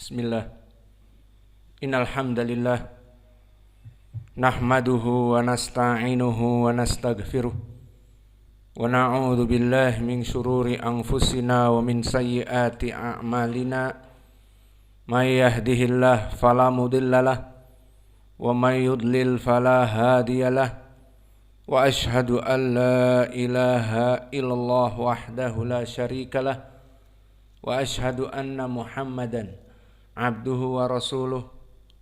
Bismillah. Innal hamdalillah nahmaduhu wa nasta'inuhu wa nastaghfiruh wa na'udzu billahi min syururi anfusina wa min sayyiati a'malina. May yahdihillahu fala mudhillalah wa may yudlil fala hadiyalah. Wa ashhadu an la ilaha illallah wahdahu la syarikalah wa ashhadu anna Muhammadan abduhu wa rasuluh,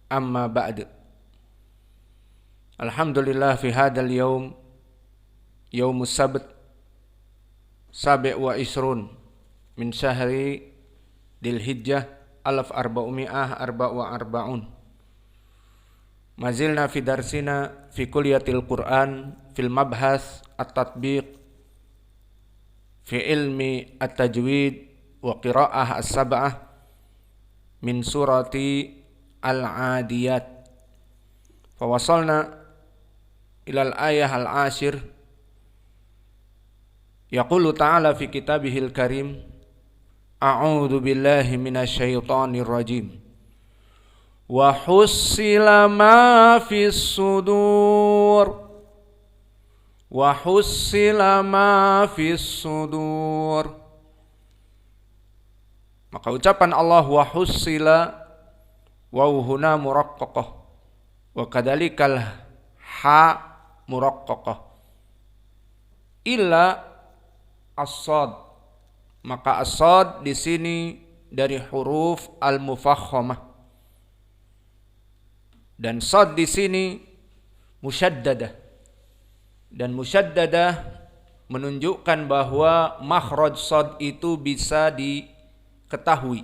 amma ba'd. Alhamdulillah fi hadal yawm, yawmus sabt, sabi' wa isrun min syahri Dhul Hijjah 1444. Mazilna fi darsina fi kulliyatil Qur'an fil mabhas at-tatbiq fi ilmi at-tajwid wa qira'ah as-sab'ah min surati al-adiyat. Fawasalna ilal ayah al-ashir. Yaqulu ta'ala fi kitabihil karim, a'udzu billahi minasyaitonir rajim. Wa hussila ma fis sudur. Wa hussila ma fis sudur. Maka ucapan Allah wa hussila waw huna muraqqaqah wa kadzalikal ha muraqqaqah illa as-sad. Maka as-sad di sini dari huruf al-mufakhamah, dan sad di sini musyaddadah, dan musyaddadah menunjukkan bahwa makhraj sad itu bisa diketahui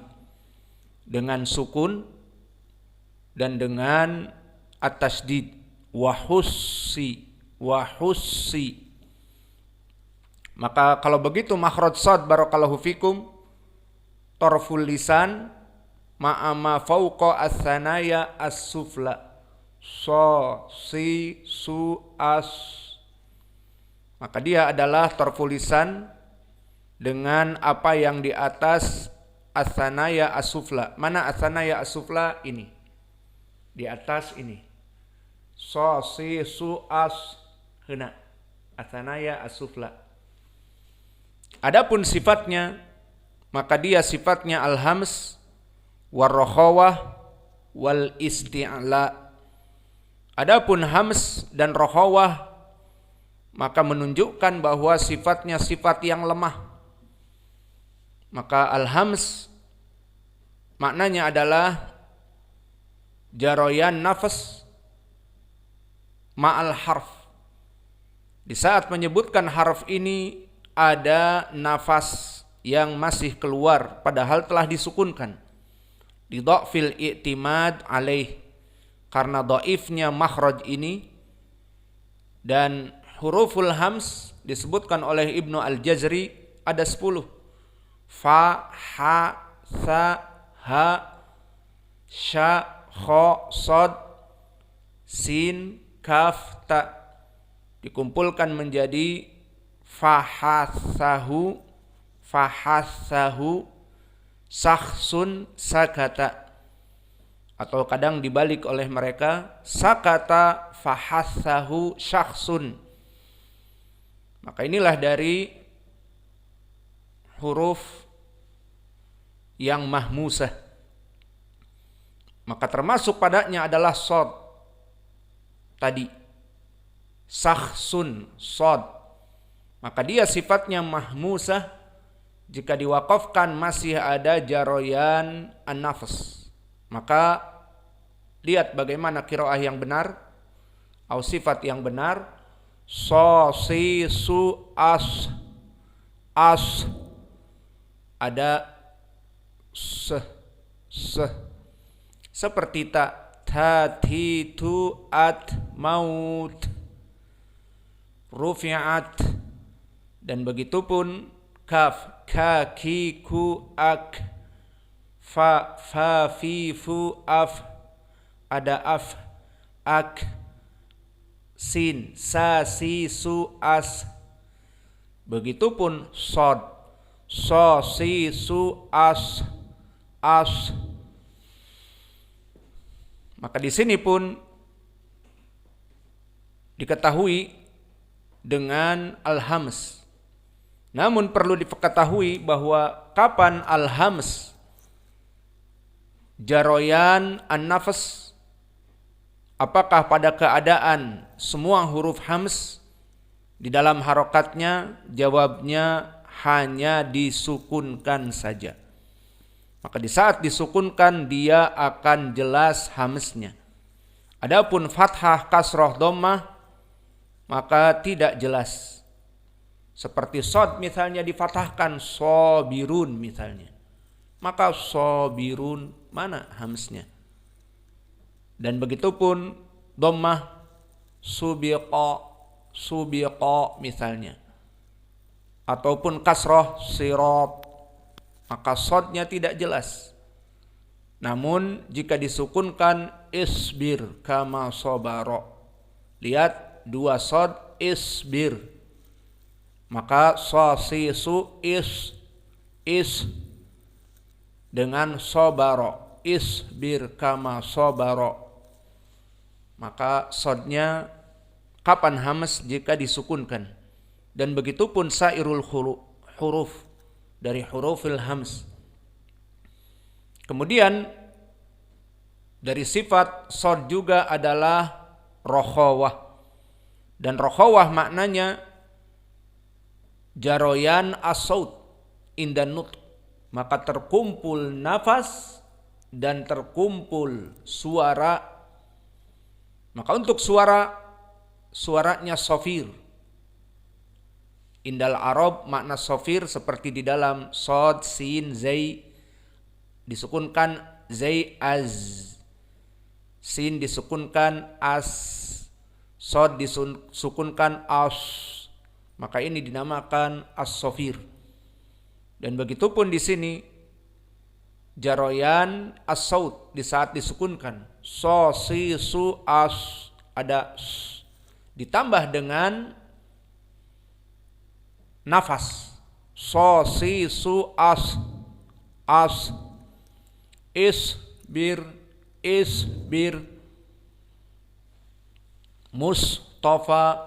dengan sukun dan dengan at-tasydid. Wahussi. Maka kalau begitu makhraj sad barakallahu fikum tarful lisan ma'ama fauqa as-sanaya as-sufla, so si su as. Maka dia adalah tarful lisan dengan apa yang di atas as-sanaya as-sufla. Mana as-sanaya as-sufla? Ini. Di atas ini. So, si, su, as, hena. As-sanaya as-sufla. Adapun sifatnya, maka dia sifatnya al-hams, war-rokhawah, wal-isti'la. Adapun hams dan rokhawah, maka menunjukkan bahwa sifatnya sifat yang lemah. Maka al-hams maknanya adalah jaroyan nafas ma'al harf. Di saat menyebutkan harf ini ada nafas yang masih keluar padahal telah disukunkan. Di dha'fil i'timad alaih, karena dhaifnya makhraj ini. Dan huruful hams disebutkan oleh Ibnu Al-Jazri ada 10. Fa, ha, sa, ha, sya, kha, sad, sin, kaf, ta, dikumpulkan menjadi fahasahu, sakhsun, sakata. Atau kadang dibalik oleh mereka, sakata fahasahu syakhsun. Maka inilah dari huruf yang mahmusah. Maka termasuk padanya adalah shad tadi, sakhsun, shad. Maka dia sifatnya mahmusah jika diwaqafkan masih ada jaroyan an-nafs. Maka lihat bagaimana qiraah yang benar atau sifat yang benar. So, si, su, as, ada se. Seperti ta, ti, tu, at, maut, rufi'at. Dan begitu pun kaf, ka, ki, ku, ak, fa, fi, fu, af, ada af, ak, sin, sa, si, su, as. Begitupun shad, so, si, su, as, Maka di sini pun diketahui dengan al-hams. Namun perlu diketahui bahwa kapan al-hams, jaroyan an-nafas, apakah pada keadaan semua huruf hams di dalam harokatnya? Jawabnya hanya disukunkan saja. Maka di saat disukunkan dia akan jelas hamsnya. Adapun fathah, kasroh, dhammah maka tidak jelas. Seperti shad misalnya difathahkan sobirun misalnya. Maka sobirun mana hamsnya? Dan begitupun dhammah subiqa misalnya. Ataupun kasroh sirat, maka shadnya tidak jelas. Namun jika disukunkan isbir kama sobaro, lihat dua shad isbir, maka sosisu is dengan sobaro, isbir kama sobaro, maka shadnya kapan hams? Jika disukunkan. Dan begitupun sairul huruf dari hurufil hams. Kemudian dari sifat shad juga adalah rokhawah. Dan rokhawah maknanya jaroyan as-saut indan nutq, maka terkumpul nafas dan terkumpul suara. Maka untuk suaranya sofir. Indal Arab makna sofir seperti di dalam sod, sin, zai disukunkan zai az, sin disukunkan as, sod disukunkan as, maka ini dinamakan as-sofir. Dan begitupun di sini jaroyan as-saut di saat disukunkan so, si, su, as, ada ditambah dengan nafas so, si, su, as isbir mustafa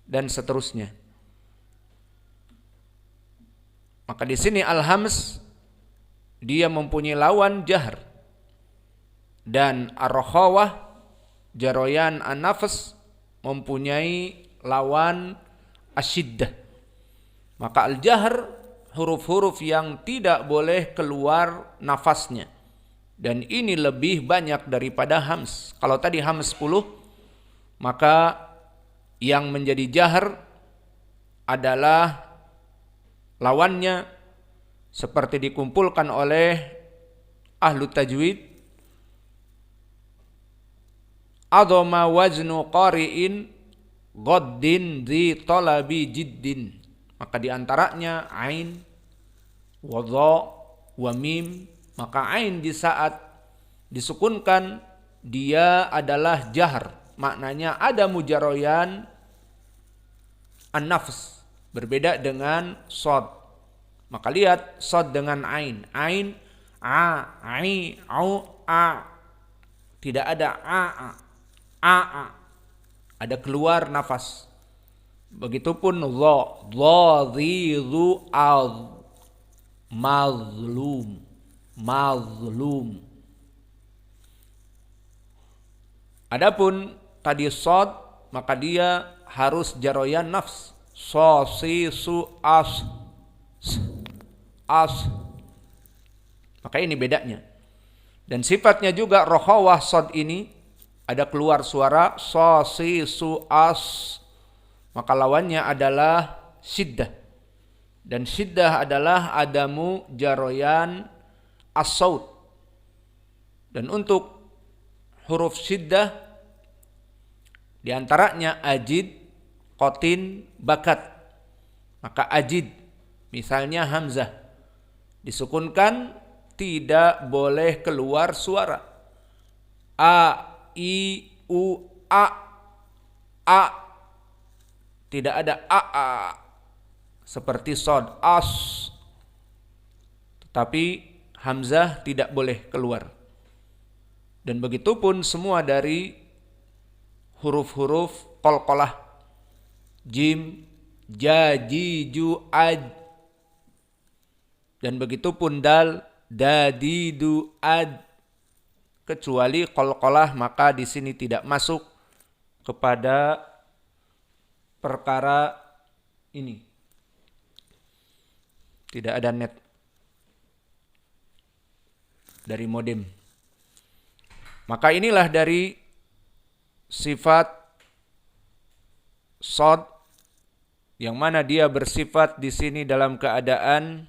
dan seterusnya. Maka di sini al-hams dia mempunyai lawan jahr, dan ar-rokhawah jaroyan an-nafas mempunyai lawan asyiddah. Maka al-jahr huruf-huruf yang tidak boleh keluar nafasnya, dan ini lebih banyak daripada hams. Kalau tadi hams 10, maka yang menjadi jahr adalah lawannya seperti dikumpulkan oleh ahlu tajwid, adhama waznu qari'in ghaddin dhi talabi jiddin. Maka diantaranya ain, wa dha, wa mim. Maka ain di saat disukunkan dia adalah jahr, maknanya ada mujaroyan an-nafs, berbeda dengan shad. Maka lihat shad dengan ain, a, ai, au, a, tidak ada a, ada keluar nafas. Begitupun dha, dhi, dhu, al, mazlum. Adapun tadi shad, maka dia harus jaroyan nafs, so, si, su, as. Maka ini bedanya. Dan sifatnya juga rokhawah shad ini ada keluar suara so, si, su, as. Maka lawannya adalah syiddah. Dan syiddah adalah adamu jaroyan as-saut. Dan untuk huruf syiddah diantaranya ajid, qatin, bakat. Maka ajid misalnya hamzah disukunkan tidak boleh keluar suara. A, i, u, a tidak ada a seperti shad, as. Tetapi hamzah tidak boleh keluar. Dan begitupun semua dari huruf-huruf qalqalah, jim, ja, ji, ju, aj. Dan begitupun dal, da, di, du, ad. Kecuali qalqalah, maka di sini tidak masuk kepada perkara ini. Tidak ada net dari modem. Maka inilah dari sifat shad yang mana dia bersifat di sini dalam keadaan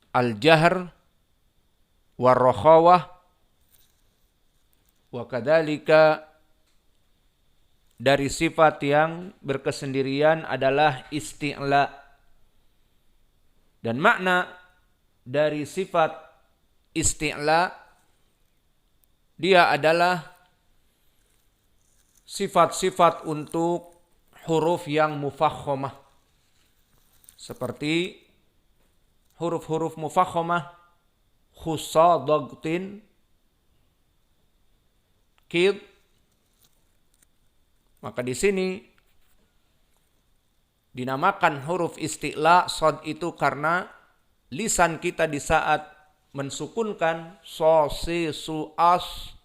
al-jahr war-rakhawah, wa kadzalika dari sifat yang berkesendirian adalah isti'la. Dan makna dari sifat isti'la dia adalah sifat-sifat untuk huruf yang mufakhamah. Seperti huruf-huruf mufakhamah, khussa, dagtin, kid. Maka di sini dinamakan huruf isti'la shad itu karena lisan kita di saat mensukunkan so, si, su, as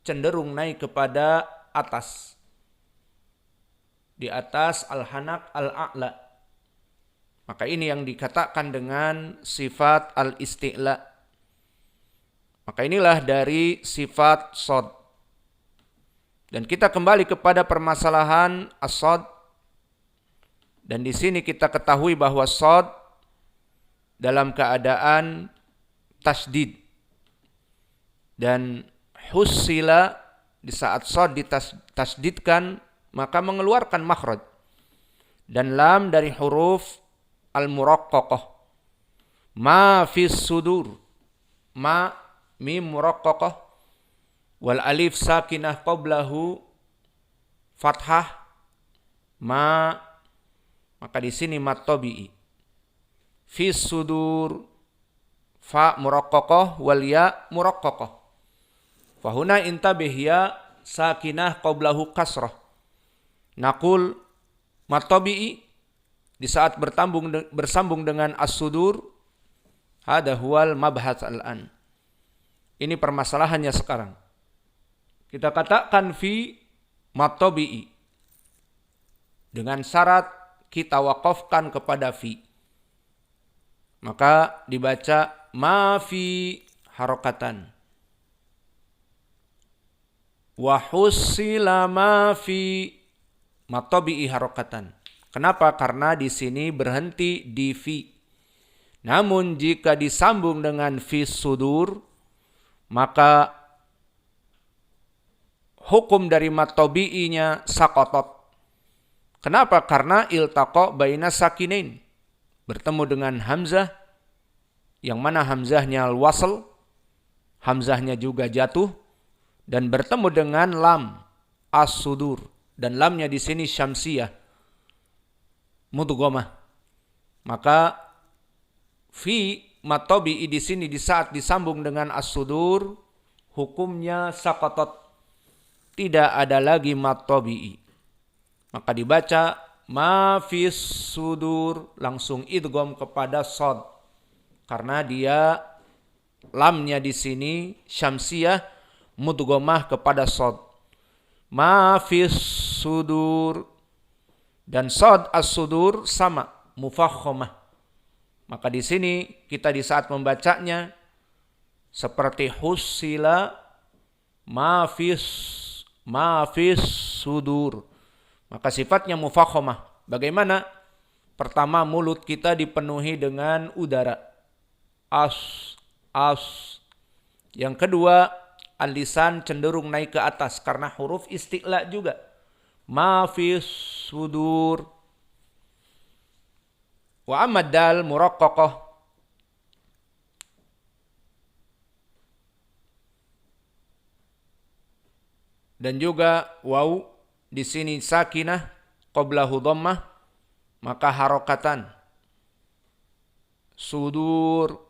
cenderung naik kepada atas. Di atas al-hanak al-a'la. Maka ini yang dikatakan dengan sifat al-isti'la. Maka inilah dari sifat shad. Dan kita kembali kepada permasalahan as-shad. Dan di sini kita ketahui bahwa shad dalam keadaan tasdid. Dan husila di saat shad ditasdidkan maka mengeluarkan makhraj. Dan lam dari huruf al-muraqqaqah. Ma fis sudur. Ma mim muraqqaqah wal alif sakinah qablahu fathah ma, maka di sini mat tabi'i. Fis sudur fa muraqqaqah wal ya muraqqaqah. Fahuna intabih ya sakinah qablahu kasrah. Naqul mat tabi'i di saat bersambung dengan as-sudur, hada huwal mabhats al-an. Ini permasalahannya sekarang. Kita katakan fi mat tabi'i dengan syarat kita wakafkan kepada fi. Maka dibaca ma fi harokatan. Wa hussila ma fi mat tabi'i harokatan. Kenapa? Karena di sini berhenti di fi. Namun jika disambung dengan fi sudur, maka hukum dari mat tabi'inya saqatat. Kenapa? Karena iltaqa baina sakinain. Bertemu dengan hamzah, yang mana hamzahnya al-wasl, hamzahnya juga jatuh, dan bertemu dengan lam as-sudur, dan lamnya di sini syamsiyah, mudghamah. Maka fi mat tabi'i di sini di saat disambung dengan as-sudur, hukumnya saqatat, tidak ada lagi mat tabi'i. Maka dibaca ma fis sudur, langsung idgham kepada shad karena dia lamnya di sini syamsiyah mudghamah kepada shad. Ma fis sudur, dan shad as-sudur sama mufakhamah. Maka di sini kita di saat membacanya seperti husila ma fis sudur. Maka sifatnya mufakhamah. Bagaimana? Pertama, mulut kita dipenuhi dengan udara. As. Yang kedua, al-lisan cenderung naik ke atas karena huruf isti'la juga. Ma fis sudur. Wa amad dal muraqqaqah. Dan juga waw di sini sakinah qablahu dhammah, maka harokatan. Sudur